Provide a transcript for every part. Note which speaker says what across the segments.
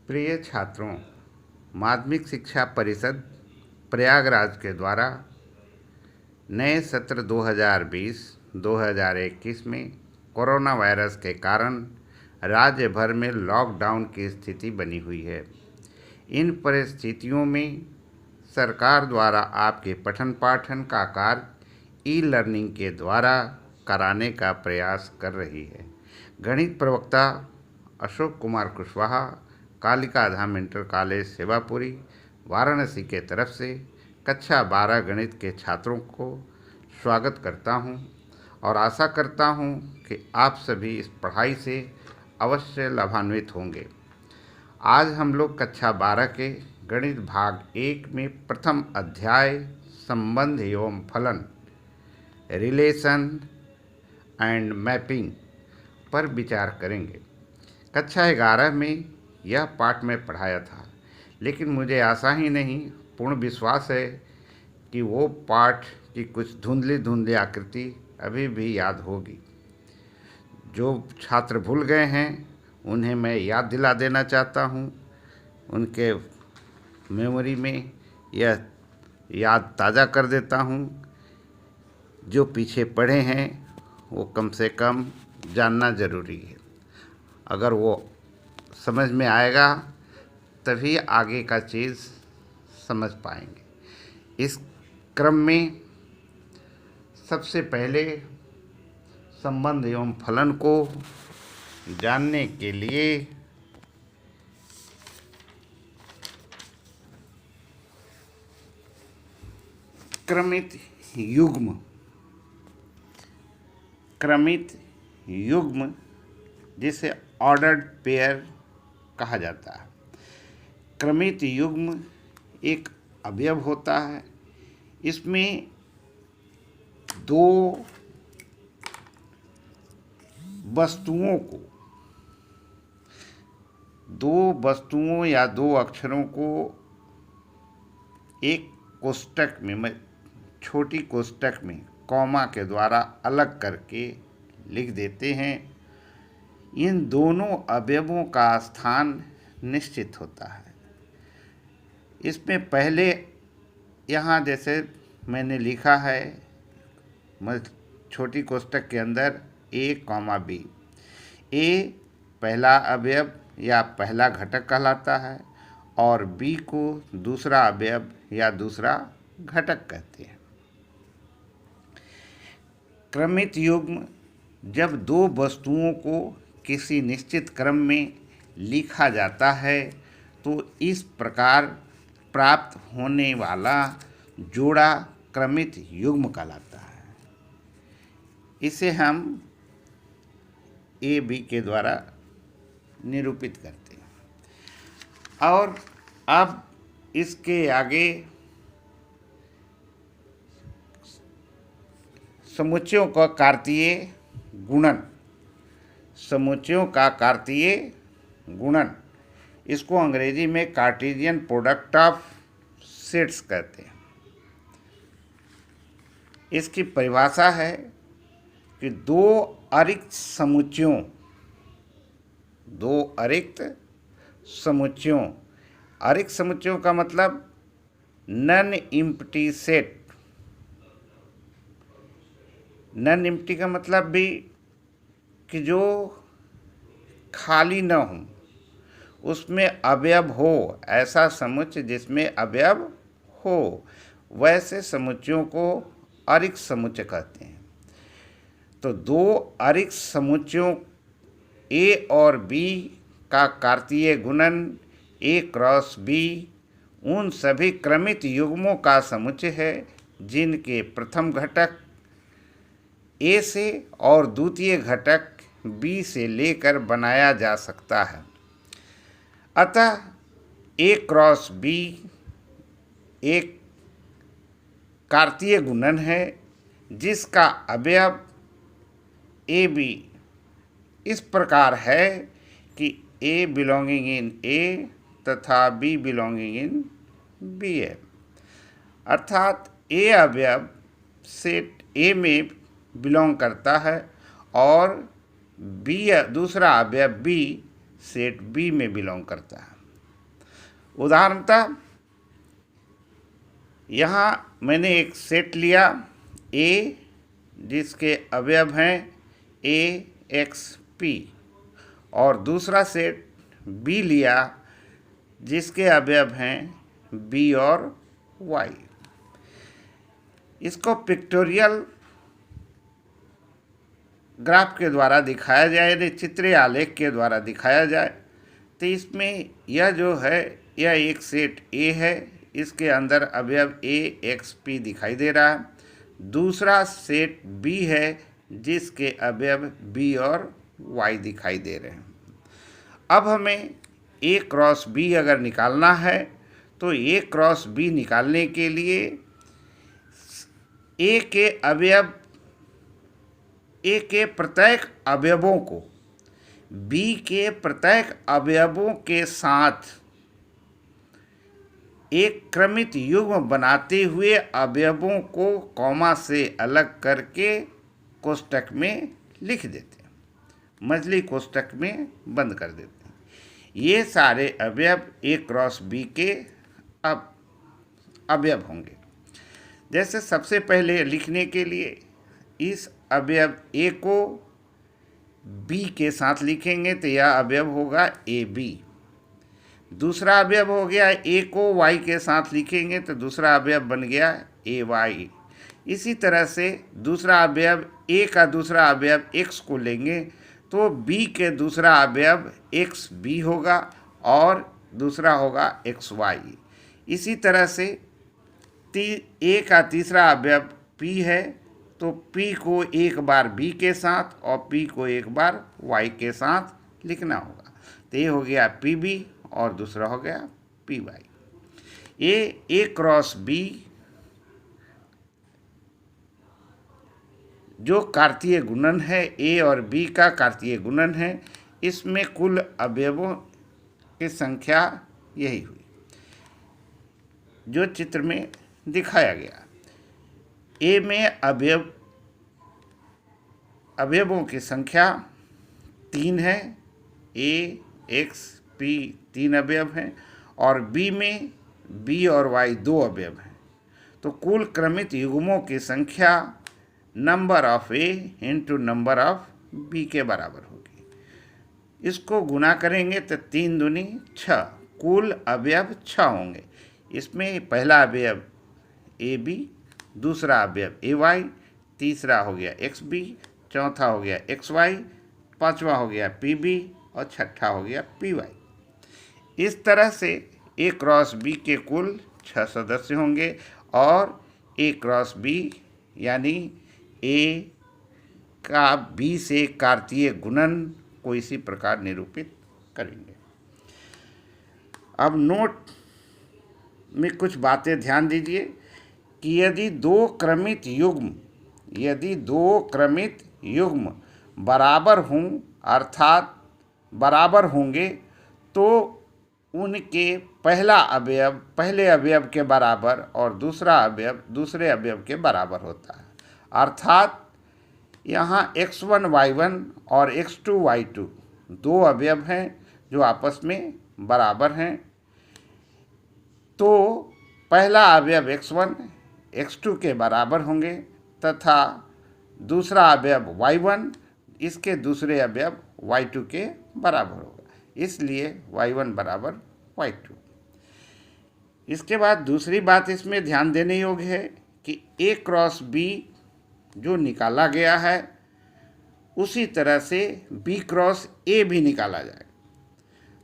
Speaker 1: प्रिय छात्रों, माध्यमिक शिक्षा परिषद प्रयागराज के द्वारा नए सत्र 2020-2021 में कोरोना वायरस के कारण राज्य भर में लॉकडाउन की स्थिति बनी हुई है। इन परिस्थितियों में सरकार द्वारा आपके पठन पाठन का कार्य ई लर्निंग के द्वारा कराने का प्रयास कर रही है। गणित प्रवक्ता अशोक कुमार कुशवाहा, कालिका धाम इंटर कॉलेज सेवापुरी, वाराणसी के तरफ से कक्षा 12 गणित के छात्रों को स्वागत करता हूं और आशा करता हूं कि आप सभी इस पढ़ाई से अवश्य लाभान्वित होंगे। आज हम लोग कक्षा 12 के गणित भाग 1 में प्रथम अध्याय संबंध एवं फलन, रिलेशन एंड मैपिंग पर विचार करेंगे। कक्षा 11 में यह पाठ मैं पढ़ाया था, लेकिन मुझे आशा ही नहीं पूर्ण विश्वास है कि वो पाठ की कुछ धुंधली आकृति अभी भी याद होगी। जो छात्र भूल गए हैं उन्हें मैं याद दिला देना चाहता हूँ। उनके मेमोरी में यह याद ताज़ा कर देता हूँ। जो पीछे पढ़े हैं वो कम से कम जानना ज़रूरी है। अगर वो समझ में आएगा तभी आगे का चीज़ समझ पाएंगे। इस क्रम में सबसे पहले संबंध एवं फलन को जानने के लिए क्रमित युग्म जिसे ऑर्डर्ड पेयर कहा जाता है। क्रमित युग्म एक अवयव होता है। इसमें दो वस्तुओं या दो अक्षरों को एक कोष्ठक में, छोटी कोष्ठक में कॉमा के द्वारा अलग करके लिख देते हैं। इन दोनों अवयवों का स्थान निश्चित होता है। इसमें पहले यहाँ जैसे मैंने लिखा है छोटी कोष्ठक के अंदर a, b। a पहला अवयव या पहला घटक कहलाता है और b को दूसरा अवयव या दूसरा घटक कहते हैं। क्रमित युग्म जब दो वस्तुओं को किसी निश्चित क्रम में लिखा जाता है तो इस प्रकार प्राप्त होने वाला जोड़ा क्रमित युग्म कहलाता है। इसे हम ए बी के द्वारा निरूपित करते हैं। और अब इसके आगे समुच्चयों का कार्तीय गुणन, इसको अंग्रेजी में कार्टेशियन प्रोडक्ट ऑफ सेट्स कहते हैं। इसकी परिभाषा है कि दो अरिक्त समुच्चयों का मतलब non empty set. Non empty का मतलब भी कि जो खाली न हो, उसमें अवयव हो, ऐसा समुच्चय जिसमें अवयव हो, वैसे समुच्चयों को अरिक्त समुच्चय कहते हैं। तो दो अरिक्त समुच्चयों a और b का कार्तीय गुणन a क्रॉस b उन सभी क्रमित युग्मों का समुच्चय है जिनके प्रथम घटक a से और द्वितीय घटक b से लेकर बनाया जा सकता है। अतः a क्रॉस b एक कार्तीय गुणन है जिसका अवयव ए बी इस प्रकार है कि a बिलोंगिंग इन a तथा b बिलोंगिंग इन b है। अर्थात a अवयव सेट a में बिलोंग करता है और b दूसरा अवयव b सेट b में बिलोंग करता है। उदाहरणतः यहाँ मैंने एक सेट लिया ए, जिसके अवयव हैं ए एक्स पी, और दूसरा सेट बी लिया जिसके अवयव हैं बी और वाई। इसको पिक्टोरियल ग्राफ के द्वारा दिखाया जाए, यानी चित्रीय आलेख के द्वारा दिखाया जाए, तो इसमें यह जो है यह एक सेट ए है, इसके अंदर अवयव ए एक्स पी दिखाई दे रहा है। दूसरा सेट बी है जिसके अवयव बी और वाई दिखाई दे रहे हैं। अब हमें ए क्रॉस बी अगर निकालना है तो ए क्रॉस बी निकालने के लिए ए के प्रत्येक अवयवों को बी के प्रत्येक अवयवों के साथ एक क्रमित युग्म बनाते हुए अवयवों को कॉमा से अलग करके कोष्ठक में लिख देते हैं, मझली कोष्ठक में बंद कर देते हैं। ये सारे अवयव ए क्रॉस बी के अवयव होंगे। जैसे सबसे पहले लिखने के लिए इस अवयव ए को बी के साथ लिखेंगे तो यह अवयव होगा ए बी। दूसरा अवयव हो गया ए को वाई के साथ लिखेंगे तो दूसरा अवयव बन गया ए वाई। इसी तरह से दूसरा अवयव ए का दूसरा अवयव एक्स को लेंगे तो बी के दूसरा अवयव एक्स बी होगा और दूसरा होगा एक्स वाई। इसी तरह से ए का तीसरा अवयव पी है तो पी को एक बार बी के साथ और पी को एक बार वाई के साथ लिखना होगा। तो ये हो गया पी बी और दूसरा हो गया पी वाई। ए क्रॉस बी जो कार्तीय गुणन है, ए और बी का कार्तीय गुणन है, इसमें कुल अवयवों की संख्या यही हुई जो चित्र में दिखाया गया। ए में अवयवों की संख्या 3 है, ए एक्स पी 3 अवयव हैं, और बी में बी और वाई 2 अवयव हैं। तो कुल क्रमित युग्मों की संख्या number of A into number of B के बराबर होगी। इसको गुना करेंगे तो 3 दूनी 6, कुल अवयव 6 होंगे। इसमें पहला अवयव ए बी, दूसरा अवयव ए वाई, तीसरा हो गया एक्स बी, चौथा हो गया एक्स वाई, पांचवा हो गया पी बी और छठा हो गया पी वाई। इस तरह से ए क्रॉस बी के कुल 6 सदस्य होंगे और ए क्रॉस बी यानी ए का बी से कार्तीय गुणन को इसी प्रकार निरूपित करेंगे। अब नोट में कुछ बातें ध्यान दीजिए कि यदि दो क्रमित युग्म बराबर हों अर्थात बराबर होंगे तो उनके पहले अवयव के बराबर और दूसरा अवयव दूसरे अवयव के बराबर होता है। अर्थात यहाँ x1 y1 और x2 y2 दो अवयव हैं जो आपस में बराबर हैं, तो पहला अवयव x1 x2 के बराबर होंगे तथा दूसरा अवयव y1 इसके दूसरे अवयव y2 के बराबर होगा, इसलिए y1 बराबर y2। इसके बाद दूसरी बात इसमें ध्यान देने योग्य है कि a क्रॉस b जो निकाला गया है उसी तरह से b क्रॉस a भी निकाला जाए।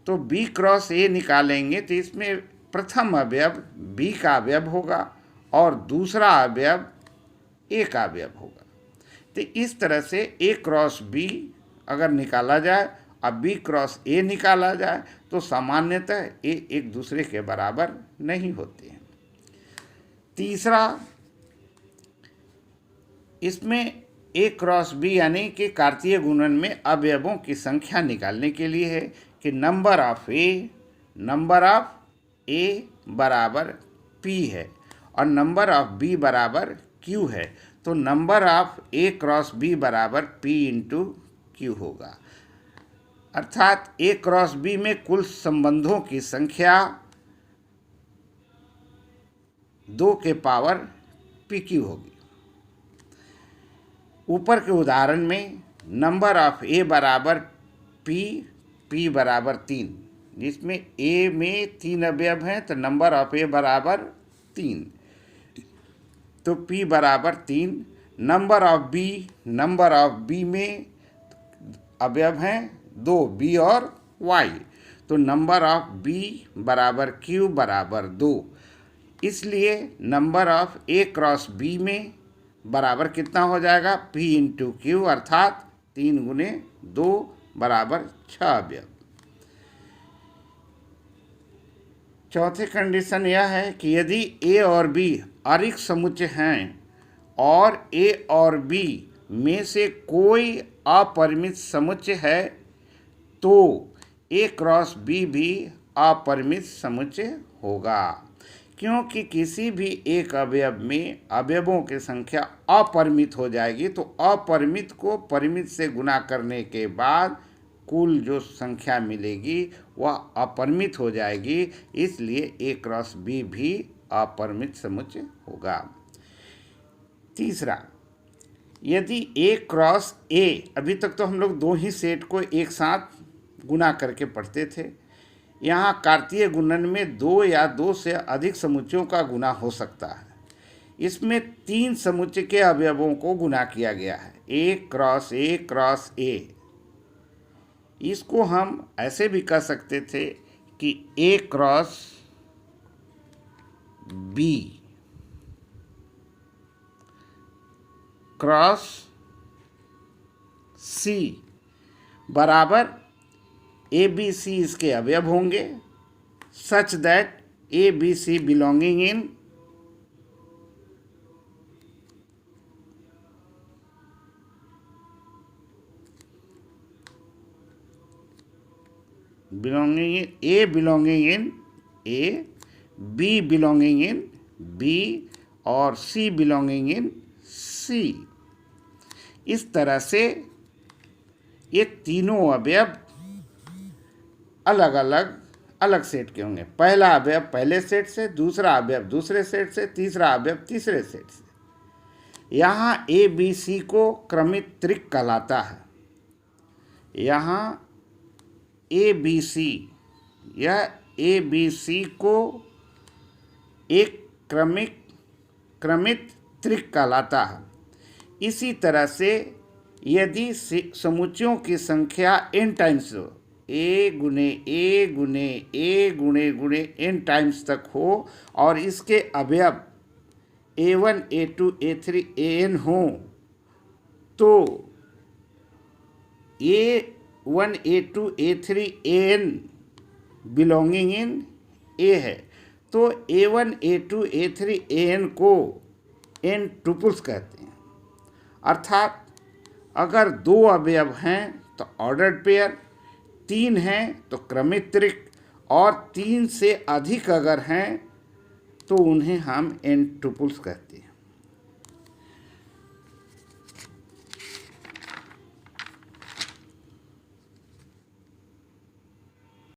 Speaker 1: तो b क्रॉस a निकालेंगे तो इसमें प्रथम अवयव b का अवयव होगा और दूसरा अवयव a का अवयव होगा। तो इस तरह से a क्रॉस b अगर निकाला जाए और b क्रॉस a निकाला जाए तो सामान्यतः a एक दूसरे के बराबर नहीं होते हैं। तीसरा, इसमें a क्रॉस b यानी कि कार्तीय गुणन में अवयवों की संख्या निकालने के लिए है कि नंबर ऑफ a बराबर p है और नंबर ऑफ b बराबर q है। तो number of a cross b बराबर p इंटू q होगा। अर्थात a क्रॉस b में कुल संबंधों की संख्या 2 के पावर PQ होगी। ऊपर के उदाहरण में नंबर ऑफ A बराबर P बराबर 3, जिसमें A में 3 अवयव हैं तो नंबर ऑफ A बराबर 3, तो P बराबर 3। नंबर ऑफ B में अवयव हैं 2, B और Y, तो नंबर ऑफ B बराबर Q बराबर 2। इसलिए number of A cross B में बराबर कितना हो जाएगा, P इंटू Q, अर्थात 3 गुने 2 बराबर 6 अवयव। चौथी कंडीशन यह है कि यदि A और B अरिक्त समुच्चय हैं और A और B में से कोई अपरिमित समुच्चय है तो A क्रॉस B भी अपरिमित समुच्चय होगा। क्योंकि किसी भी एक अवयव में अवयवों की संख्या अपरिमित हो जाएगी तो अपरिमित को परिमित से गुना करने के बाद कुल जो संख्या मिलेगी वह अपरिमित हो जाएगी, इसलिए A क्रॉस B भी अपरिमित समुच्चय होगा। तीसरा, यदि A क्रॉस A, अभी तक तो हम लोग 2 ही सेट को एक साथ गुना करके पढ़ते थे, यहाँ कार्तीय गुणन में 2 या 2 से अधिक समुच्चयों का गुना हो सकता है। इसमें 3 समुच्चय के अवयवों को गुना किया गया है, A क्रॉस A। इसको हम ऐसे भी कह सकते थे कि A cross B cross C बराबर ABC इसके अवयव होंगे, such that ABC belonging in A belonging in A, B belonging in B और C बिलोंगिंग इन C। इस तरह से ये तीनों अवयव अलग सेट के होंगे। पहला अवयव पहले सेट से, दूसरा अवयव दूसरे सेट से, तीसरा अवयव तीसरे सेट से। यहाँ ABC को क्रमित त्रिक कहलाता है। यहाँ ABC को एक क्रमित त्रिक कहलाता है। इसी तरह से यदि समुच्चयों की संख्या n टाइम्स हो, A गुणे n टाइम्स तक हो और इसके अवयव A1 A2 A3 AN हो, तो A1 A2 A3 AN belonging in A है, तो A1 A2 A3 AN को n टुपल्स कहते हैं। अर्थात अगर 2 अवयव हैं तो ऑर्डर्ड पेयर, 3 हैं तो क्रमित त्रिक, और 3 से अधिक अगर हैं तो उन्हें हम n टुपल्स कहते हैं।